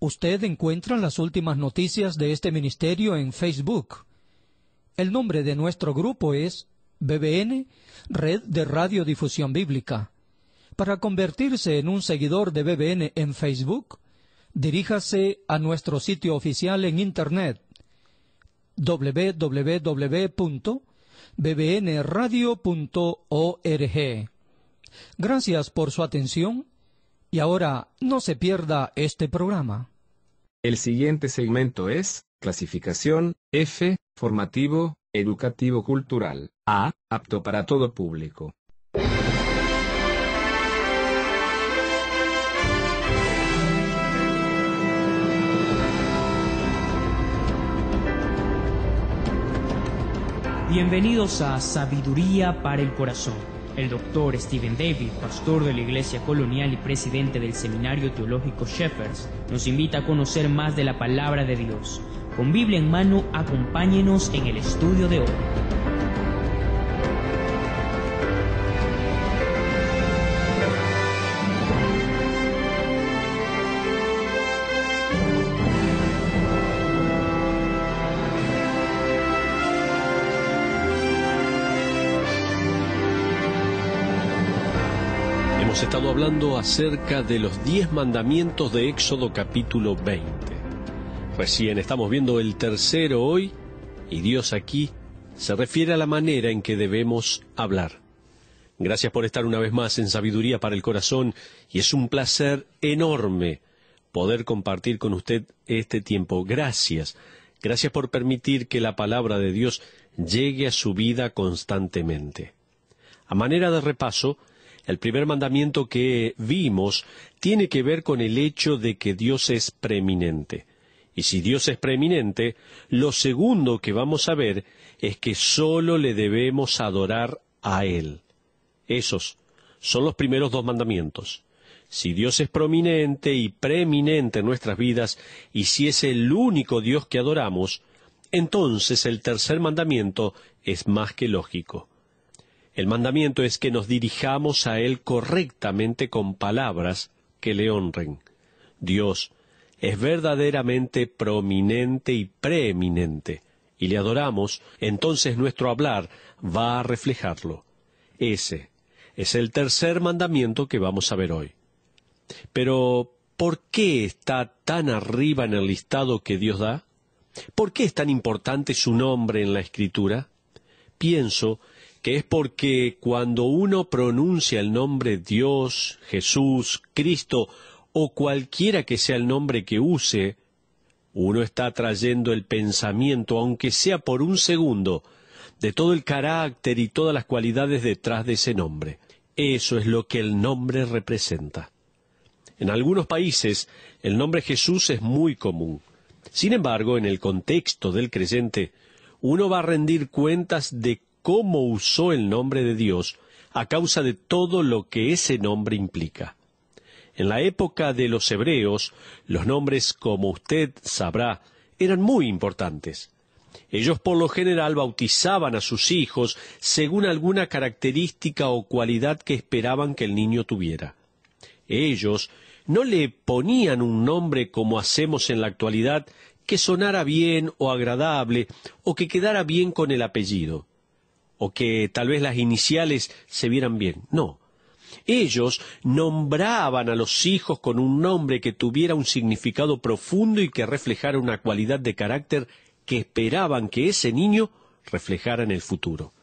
Usted encuentra las últimas noticias de este ministerio en Facebook. El nombre de nuestro grupo es BBN, Red de Radiodifusión Bíblica. Para convertirse en un seguidor de BBN en Facebook, diríjase a nuestro sitio oficial en Internet, www.bbnradio.org. Gracias por su atención y ahora no se pierda este programa. El siguiente segmento es clasificación F, formativo, educativo cultural, A, apto para todo público. Bienvenidos a Sabiduría para el Corazón. El doctor Stephen David, pastor de la Iglesia Colonial y presidente del Seminario Teológico Shepherds, nos invita a conocer más de la Palabra de Dios. Con Biblia en mano, acompáñenos en el estudio de hoy. Hemos estado hablando acerca de los 10 mandamientos de Éxodo capítulo 20. Recién estamos viendo el tercero hoy, y Dios aquí se refiere a la manera en que debemos hablar. Gracias por estar una vez más en Sabiduría para el Corazón, y es un placer enorme poder compartir con usted este tiempo. Gracias por permitir que la palabra de Dios llegue a su vida constantemente. A manera de repaso, el primer mandamiento que vimos tiene que ver con el hecho de que Dios es preeminente. Y si Dios es preeminente, lo segundo que vamos a ver es que solo le debemos adorar a Él. Esos son los primeros dos mandamientos. Si Dios es prominente y preeminente en nuestras vidas, y si es el único Dios que adoramos, entonces el tercer mandamiento es más que lógico. El mandamiento es que nos dirijamos a Él correctamente con palabras que le honren. Dios es verdaderamente prominente y preeminente, y le adoramos, entonces nuestro hablar va a reflejarlo. Ese es el tercer mandamiento que vamos a ver hoy. Pero, ¿por qué está tan arriba en el listado que Dios da? ¿Por qué es tan importante su nombre en la Escritura? Pienso que es porque cuando uno pronuncia el nombre Dios, Jesús, Cristo, o cualquiera que sea el nombre que use, uno está trayendo el pensamiento, aunque sea por un segundo, de todo el carácter y todas las cualidades detrás de ese nombre. Eso es lo que el nombre representa. En algunos países, el nombre Jesús es muy común. Sin embargo, en el contexto del creyente, uno va a rendir cuentas de cómo usó el nombre de Dios a causa de todo lo que ese nombre implica. En la época de los hebreos, los nombres, como usted sabrá, eran muy importantes. Ellos por lo general bautizaban a sus hijos según alguna característica o cualidad que esperaban que el niño tuviera. Ellos no le ponían un nombre como hacemos en la actualidad, que sonara bien o agradable, o que quedara bien con el apellido, o que tal vez las iniciales se vieran bien. No. Ellos nombraban a los hijos con un nombre que tuviera un significado profundo y que reflejara una cualidad de carácter que esperaban que ese niño reflejara en el futuro.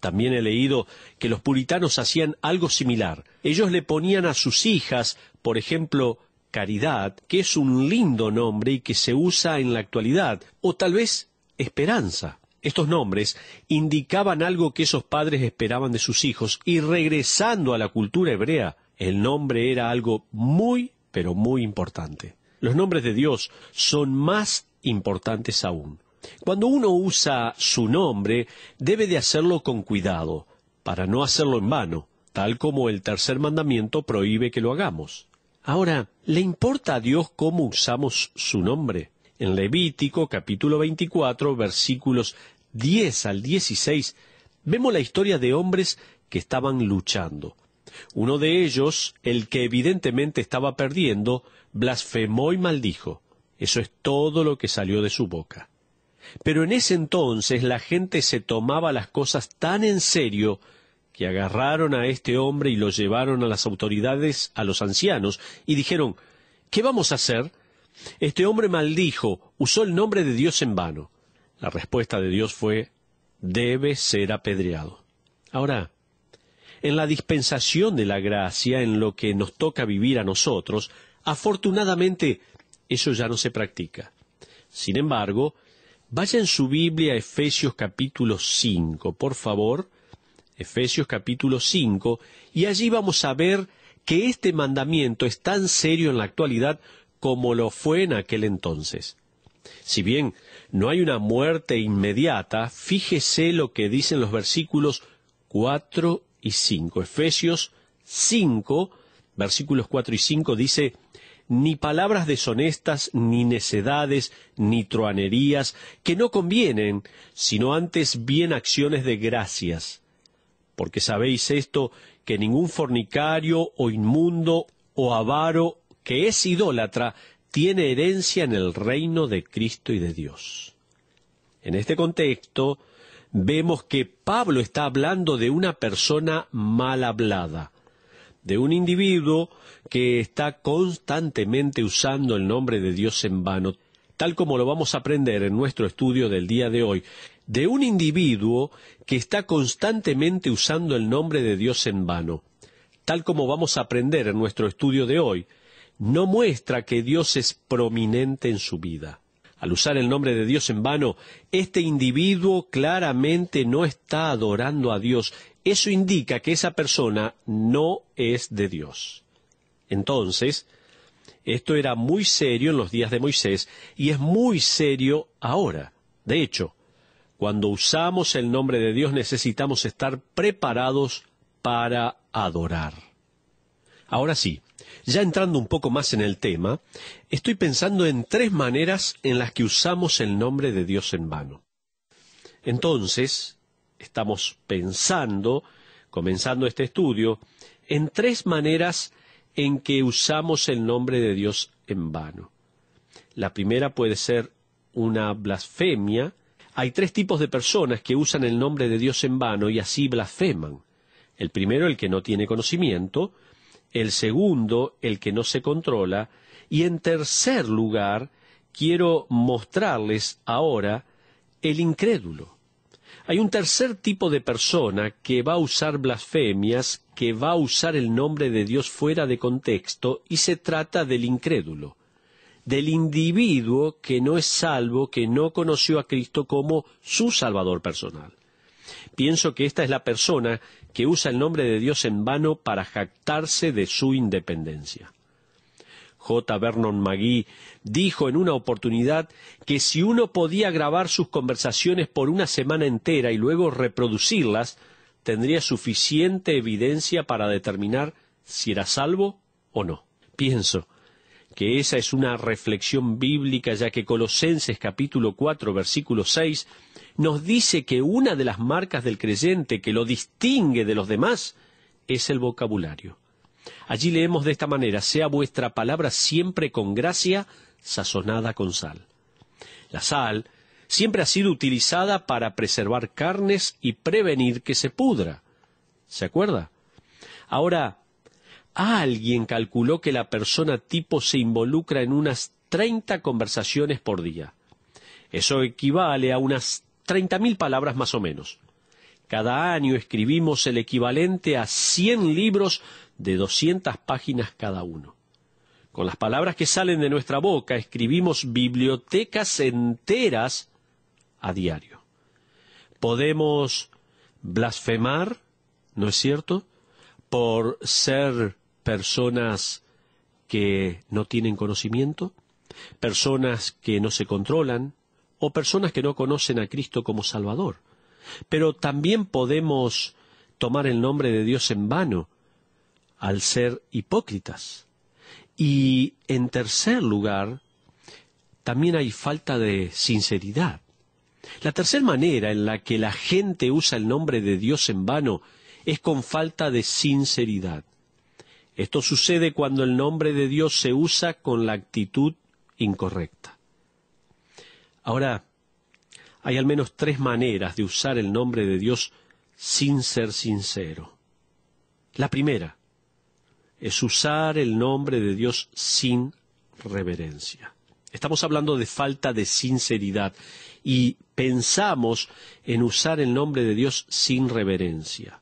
También he leído que los puritanos hacían algo similar. Ellos le ponían a sus hijas, por ejemplo, Caridad, que es un lindo nombre y que se usa en la actualidad, o tal vez Esperanza. Estos nombres indicaban algo que esos padres esperaban de sus hijos, y regresando a la cultura hebrea, el nombre era algo muy, pero muy importante. Los nombres de Dios son más importantes aún. Cuando uno usa su nombre, debe de hacerlo con cuidado, para no hacerlo en vano, tal como el tercer mandamiento prohíbe que lo hagamos. Ahora, ¿le importa a Dios cómo usamos su nombre? En Levítico, capítulo 24, versículos 10 al 16, vemos la historia de hombres que estaban luchando. Uno de ellos, el que evidentemente estaba perdiendo, blasfemó y maldijo. Eso es todo lo que salió de su boca. Pero en ese entonces la gente se tomaba las cosas tan en serio que agarraron a este hombre y lo llevaron a las autoridades, a los ancianos, y dijeron, ¿qué vamos a hacer? Este hombre maldijo, usó el nombre de Dios en vano. La respuesta de Dios fue, debe ser apedreado. Ahora, en la dispensación de la gracia, en lo que nos toca vivir a nosotros, afortunadamente eso ya no se practica. Sin embargo, vaya en su Biblia a Efesios capítulo 5, por favor, Efesios capítulo 5, y allí vamos a ver que este mandamiento es tan serio en la actualidad como lo fue en aquel entonces. Si bien no hay una muerte inmediata, fíjese lo que dicen los versículos 4 y 5. Efesios 5, versículos 4 y 5 dice, ni palabras deshonestas, ni necedades, ni truanerías, que no convienen, sino antes bien acciones de gracias. Porque sabéis esto, que ningún fornicario, o inmundo, o avaro, que es idólatra, tiene herencia en el reino de Cristo y de Dios. En este contexto, vemos que Pablo está hablando de una persona mal hablada, de un individuo que está constantemente usando el nombre de Dios en vano, tal como lo vamos a aprender en nuestro estudio del día de hoy, de un individuo que está constantemente usando el nombre de Dios en vano, tal como vamos a aprender en nuestro estudio de hoy, no muestra que Dios es prominente en su vida. Al usar el nombre de Dios en vano, este individuo claramente no está adorando a Dios. Eso indica que esa persona no es de Dios. Entonces, esto era muy serio en los días de Moisés y es muy serio ahora. De hecho, cuando usamos el nombre de Dios necesitamos estar preparados para adorar. Ahora sí, ya entrando un poco más en el tema, estoy pensando en 3 maneras en las que usamos el nombre de Dios en vano. Entonces, estamos pensando, comenzando este estudio, en 3 maneras en que usamos el nombre de Dios en vano. La primera puede ser una blasfemia. Hay 3 tipos de personas que usan el nombre de Dios en vano y así blasfeman. El primero, el que no tiene conocimiento. El segundo, el que no se controla. Y en tercer lugar, quiero mostrarles ahora el incrédulo. Hay un tercer tipo de persona que va a usar blasfemias, que va a usar el nombre de Dios fuera de contexto, y se trata del incrédulo, del individuo que no es salvo, que no conoció a Cristo como su Salvador personal. Pienso que esta es la persona que usa el nombre de Dios en vano para jactarse de su independencia. J. Vernon McGee dijo en una oportunidad que si uno podía grabar sus conversaciones por una semana entera y luego reproducirlas, tendría suficiente evidencia para determinar si era salvo o no. Pienso que esa es una reflexión bíblica, ya que Colosenses capítulo 4, versículo 6, nos dice que una de las marcas del creyente que lo distingue de los demás es el vocabulario. Allí leemos de esta manera, sea vuestra palabra siempre con gracia, sazonada con sal. La sal siempre ha sido utilizada para preservar carnes y prevenir que se pudra. ¿Se acuerda? Ahora, alguien calculó que la persona tipo se involucra en unas 30 conversaciones por día. Eso equivale a unas 30.000 palabras más o menos. Cada año escribimos el equivalente a 100 libros de 200 páginas cada uno. Con las palabras que salen de nuestra boca escribimos bibliotecas enteras a diario. Podemos blasfemar, ¿no es cierto?, por ser personas que no tienen conocimiento, personas que no se controlan, o personas que no conocen a Cristo como Salvador. Pero también podemos tomar el nombre de Dios en vano al ser hipócritas. Y en tercer lugar, también hay falta de sinceridad. La tercera manera en la que la gente usa el nombre de Dios en vano es con falta de sinceridad. Esto sucede cuando el nombre de Dios se usa con la actitud incorrecta. Ahora, hay al menos 3 maneras de usar el nombre de Dios sin ser sincero. La primera es usar el nombre de Dios sin reverencia. Estamos hablando de falta de sinceridad y pensamos en usar el nombre de Dios sin reverencia.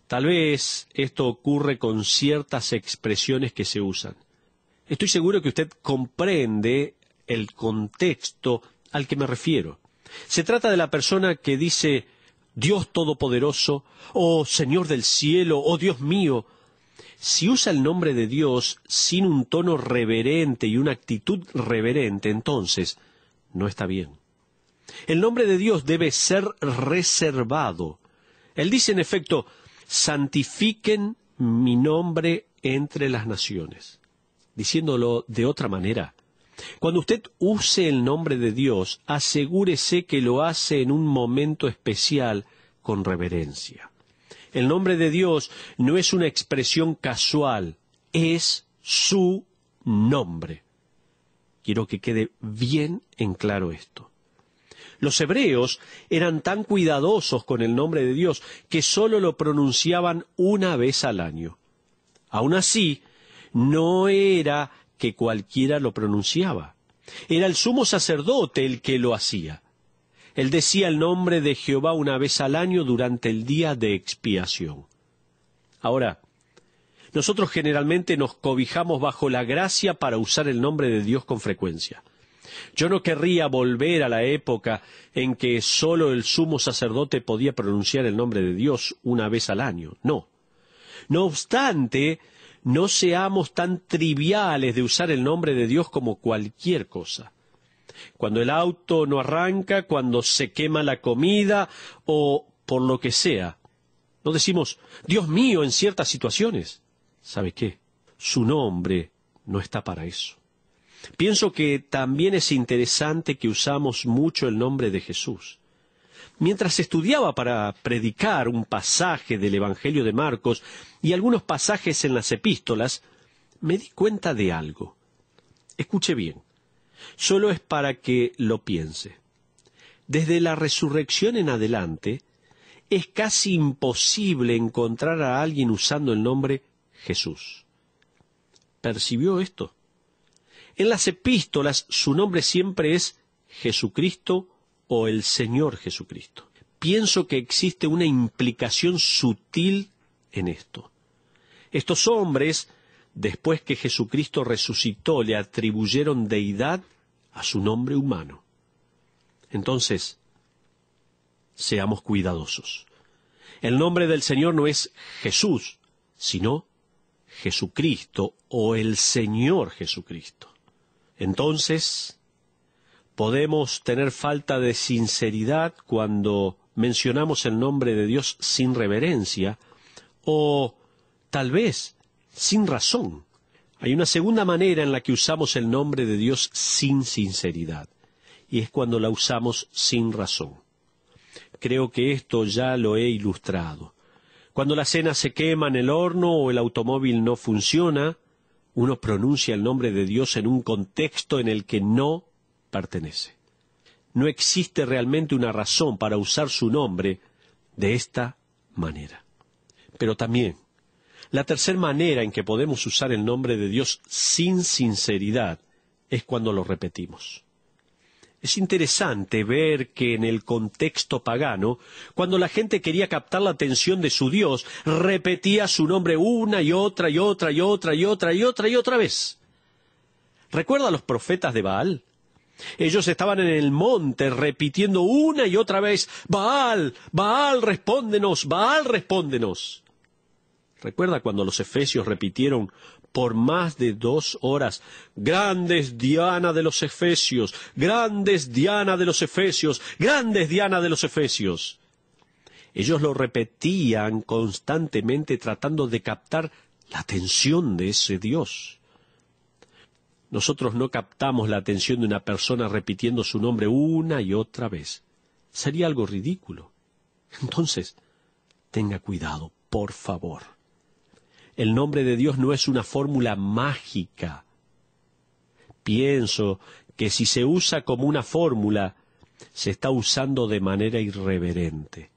Tal vez esto ocurre con ciertas expresiones que se usan. Estoy seguro que usted comprende el contexto al que me refiero. Se trata de la persona que dice Dios Todopoderoso, o Señor del cielo, o Dios mío. Si usa el nombre de Dios sin un tono reverente y una actitud reverente, entonces no está bien. El nombre de Dios debe ser reservado. Él dice en efecto, santifiquen mi nombre entre las naciones. Diciéndolo de otra manera, cuando usted use el nombre de Dios, asegúrese que lo hace en un momento especial con reverencia. El nombre de Dios no es una expresión casual, es su nombre. Quiero que quede bien en claro esto. Los hebreos eran tan cuidadosos con el nombre de Dios que solo lo pronunciaban una vez al año. Aún así, no era que cualquiera lo pronunciaba. Era el sumo sacerdote el que lo hacía. Él decía el nombre de Jehová una vez al año durante el día de expiación. Ahora, nosotros generalmente nos cobijamos bajo la gracia para usar el nombre de Dios con frecuencia. Yo no querría volver a la época en que solo el sumo sacerdote podía pronunciar el nombre de Dios una vez al año. No. No obstante, no seamos tan triviales de usar el nombre de Dios como cualquier cosa. Cuando el auto no arranca, cuando se quema la comida o por lo que sea, no decimos, Dios mío, en ciertas situaciones. ¿Sabe qué? Su nombre no está para eso. Pienso que también es interesante que usamos mucho el nombre de Jesús. Mientras estudiaba para predicar un pasaje del Evangelio de Marcos y algunos pasajes en las epístolas, me di cuenta de algo. Escuche bien, solo es para que lo piense. Desde la resurrección en adelante, es casi imposible encontrar a alguien usando el nombre Jesús. ¿Percibió esto? En las epístolas su nombre siempre es Jesucristo o el Señor Jesucristo. Pienso que existe una implicación sutil en esto. Estos hombres, después que Jesucristo resucitó, le atribuyeron deidad a su nombre humano. Entonces, seamos cuidadosos. El nombre del Señor no es Jesús, sino Jesucristo o el Señor Jesucristo. Entonces, podemos tener falta de sinceridad cuando mencionamos el nombre de Dios sin reverencia o tal vez sin razón. Hay una segunda manera en la que usamos el nombre de Dios sin sinceridad y es cuando la usamos sin razón. Creo que esto ya lo he ilustrado. Cuando la cena se quema en el horno o el automóvil no funciona, uno pronuncia el nombre de Dios en un contexto en el que no pertenece. No existe realmente una razón para usar su nombre de esta manera. Pero también, la tercera manera en que podemos usar el nombre de Dios sin sinceridad es cuando lo repetimos. Es interesante ver que en el contexto pagano, cuando la gente quería captar la atención de su Dios, repetía su nombre una y otra y otra y otra y otra y otra y otra vez. ¿Recuerda a los profetas de Baal? Ellos estaban en el monte repitiendo una y otra vez, Baal, Baal, respóndenos, Baal, respóndenos. ¿Recuerda cuando los efesios repitieron por más de 2 horas, grande es Diana de los Efesios, grande es Diana de los Efesios, grande es Diana de los Efesios? Ellos lo repetían constantemente tratando de captar la atención de ese Dios. Nosotros no captamos la atención de una persona repitiendo su nombre una y otra vez. Sería algo ridículo. Entonces, tenga cuidado, por favor. el nombre de Dios no es una fórmula mágica. Pienso que si se usa como una fórmula, se está usando de manera irreverente.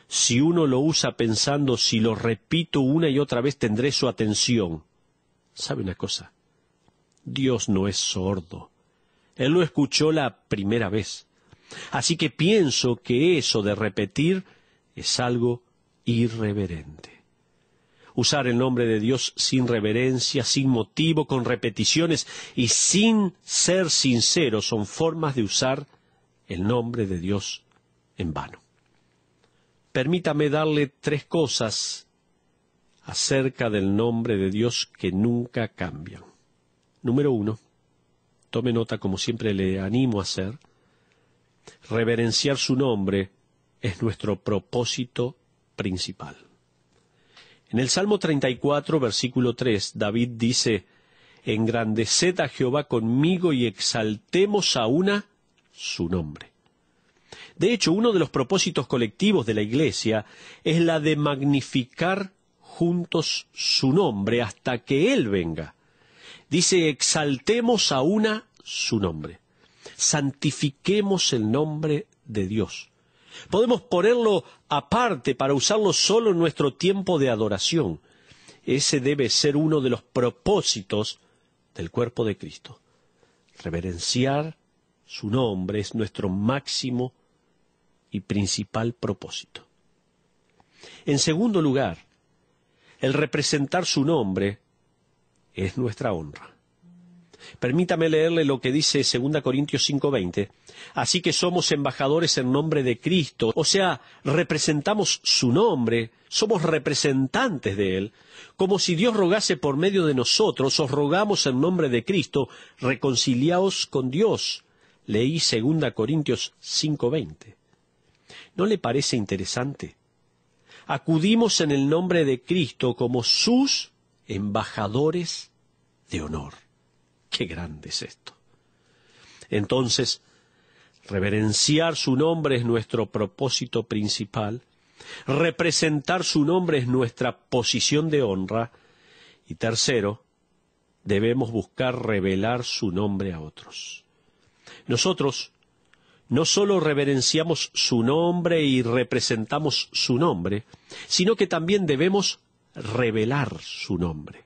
Si uno lo usa pensando, si lo repito una y otra vez tendré su atención. ¿Sabe una cosa? Dios no es sordo. Él lo escuchó la primera vez. Así que pienso que eso de repetir es algo irreverente. Usar el nombre de Dios sin reverencia, sin motivo, con repeticiones y sin ser sincero son formas de usar el nombre de Dios en vano. Permítame darle 3 cosas acerca del nombre de Dios que nunca cambian. Número 1, tome nota como siempre le animo a hacer, reverenciar su nombre es nuestro propósito principal. En el Salmo 34, versículo 3, David dice, «Engrandeced a Jehová conmigo y exaltemos a una su nombre». De hecho, uno de los propósitos colectivos de la Iglesia es la de magnificar juntos su nombre hasta que Él venga. Dice, exaltemos a una su nombre. Santifiquemos el nombre de Dios. Podemos ponerlo aparte para usarlo solo en nuestro tiempo de adoración. Ese debe ser uno de los propósitos del cuerpo de Cristo. Reverenciar su nombre es nuestro máximo y principal propósito. En segundo lugar, el representar su nombre es nuestra honra. Permítame leerle lo que dice 2 Corintios 5:20. Así que somos embajadores en nombre de Cristo, o sea, representamos su nombre, somos representantes de Él, como si Dios rogase por medio de nosotros, os rogamos en nombre de Cristo, reconciliaos con Dios. Leí 2 Corintios 5:20. ¿No le parece interesante? Acudimos en el nombre de Cristo como sus embajadores de honor. ¡Qué grande es esto! Entonces, reverenciar su nombre es nuestro propósito principal, representar su nombre es nuestra posición de honra, y tercero, debemos buscar revelar su nombre a otros. Nosotros no solo reverenciamos su nombre y representamos su nombre, sino que también debemos revelar su nombre.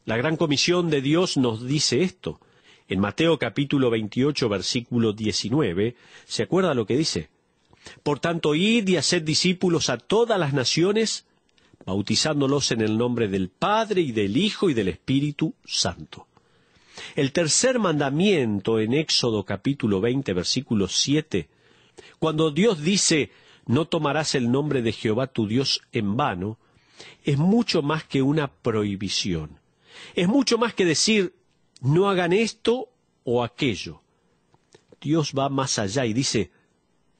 La gran comisión de Dios nos dice esto. En Mateo capítulo 28, versículo 19, ¿se acuerda lo que dice? Por tanto, id y haced discípulos a todas las naciones, bautizándolos en el nombre del Padre y del Hijo y del Espíritu Santo. El tercer mandamiento en Éxodo capítulo 20, versículo 7, cuando Dios dice, no tomarás el nombre de Jehová tu Dios en vano, es mucho más que una prohibición. Es mucho más que decir, no hagan esto o aquello. Dios va más allá y dice,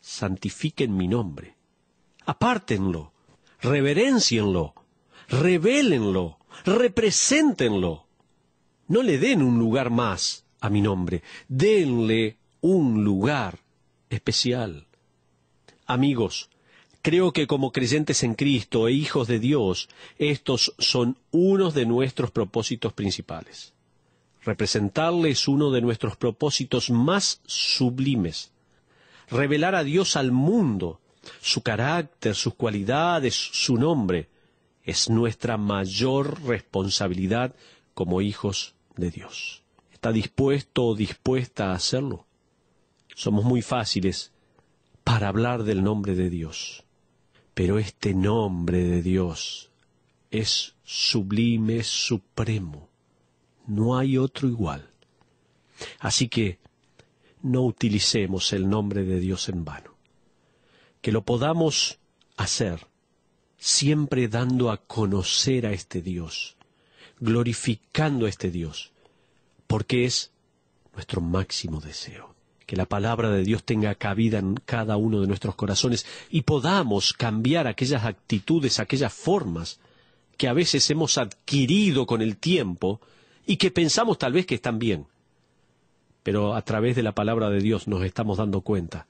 santifiquen mi nombre. Apártenlo, reveréncienlo, revélenlo, represéntenlo. No le den un lugar más a mi nombre, denle un lugar especial. Amigos, creo que como creyentes en Cristo e hijos de Dios, estos son unos de nuestros propósitos principales. Representarle es uno de nuestros propósitos más sublimes. Revelar a Dios al mundo, su carácter, sus cualidades, su nombre, es nuestra mayor responsabilidad como hijos de Dios. ¿Está dispuesto o dispuesta a hacerlo? Somos muy fáciles para hablar del nombre de Dios. Pero este nombre de Dios es sublime, es supremo. No hay otro igual. Así que no utilicemos el nombre de Dios en vano. Que lo podamos hacer siempre dando a conocer a este Dios, glorificando a este Dios, porque es nuestro máximo deseo. Que la palabra de Dios tenga cabida en cada uno de nuestros corazones y podamos cambiar aquellas actitudes, aquellas formas que a veces hemos adquirido con el tiempo y que pensamos tal vez que están bien. Pero a través de la palabra de Dios nos estamos dando cuenta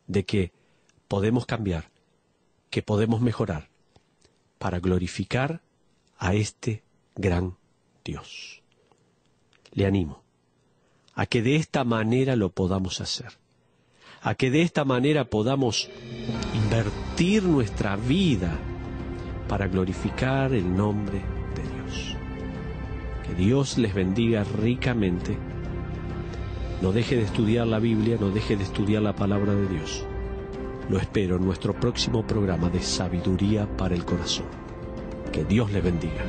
de que podemos cambiar, que podemos mejorar para glorificar a este gran Dios. Le animo a que de esta manera lo podamos hacer, a que de esta manera podamos invertir nuestra vida para glorificar el nombre de Dios. Que Dios les bendiga ricamente. No deje de estudiar la Biblia, no deje de estudiar la palabra de Dios. Lo espero en nuestro próximo programa de Sabiduría para el Corazón. Que Dios les bendiga.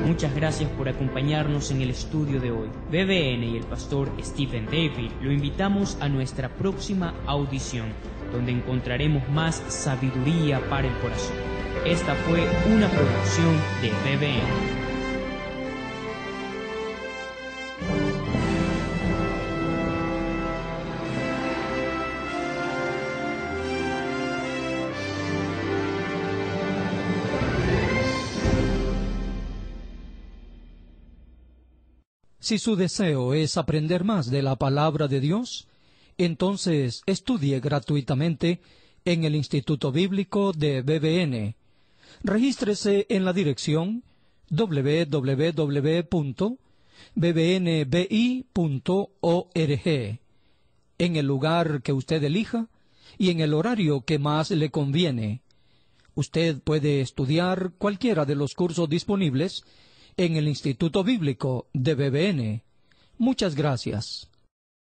Muchas gracias por acompañarnos en el estudio de hoy. BBN y el pastor Stephen David lo invitamos a nuestra próxima audición, donde encontraremos más sabiduría para el corazón. Esta fue una producción de BBN. Si su deseo es aprender más de la palabra de Dios, entonces estudie gratuitamente en el Instituto Bíblico de BBN. Regístrese en la dirección www.bbnbi.org, en el lugar que usted elija y en el horario que más le conviene. Usted puede estudiar cualquiera de los cursos disponibles en el Instituto Bíblico de BBN. Muchas gracias.